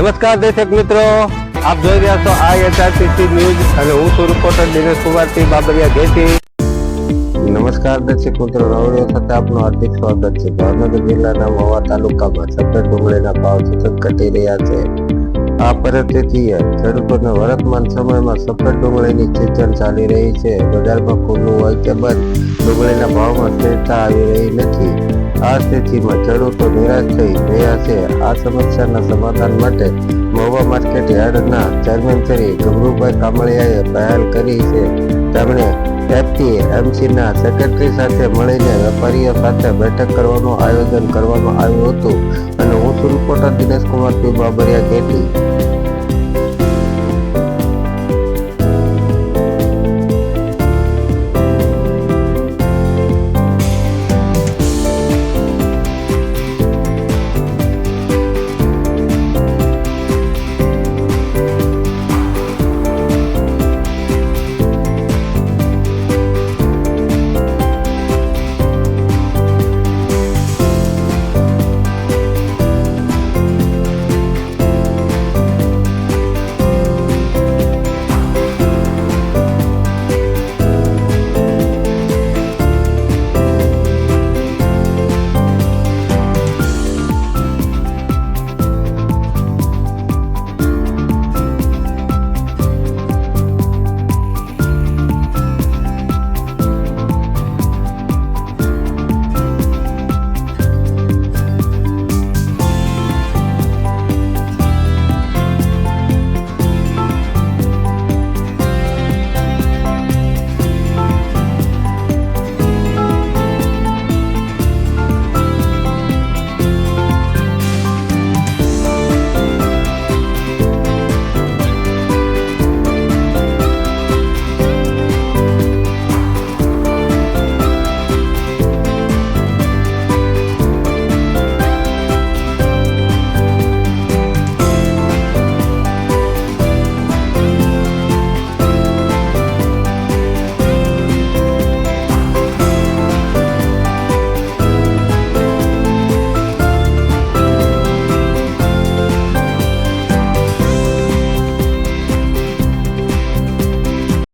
નમસ્કાર દર્શક મિત્રો, આપ જોઈ રહ્યા છો IHRTC ન્યૂઝ અને હું છું રિપોર્ટર દિનેશ કુમારસિંહ બાબરિયા ઘેટી. નમસ્કાર દર્શક મિત્રો, રવડિયો સાથે આપનું હાર્દિક સ્વાગત છે. ભાવનગર જિલ્લાના મહુવા તાલુકામાં સફેદ ડુંગળીના ભાવ સતત ઘટી રહ્યા છે. આ પરિસ્થિતિએ ખેડૂતોને વર્તમાન સમયમાં સફેદ ડુંગળીની સિઝન ચાલી રહી છે. બજારમાં ખુલ્લું હોય કે બંધ, ડુંગળીના ભાવમાં સ્થિરતા આવી રહી નથી. આ સ્થિતિમાં ખેડૂતો નિરાશ થઈ રહ્યા છે. આ સમસ્યાના સમાધાન માટે મહુવા માર્કેટ યાર્ડના ચેરમેન શ્રી ગભરુભાઈ કામળિયાએ પહેલ કરી છે. તેમણે FPMCના સેક્રેટરી સાથે મળીને વેપારીઓ સાથે બેઠક કરવાનું આયોજન કરવામાં આવ્યું હતું અને હું છું રિપોર્ટર દિનેશ કુમારસિંહ બાબરિયા ઘેટી.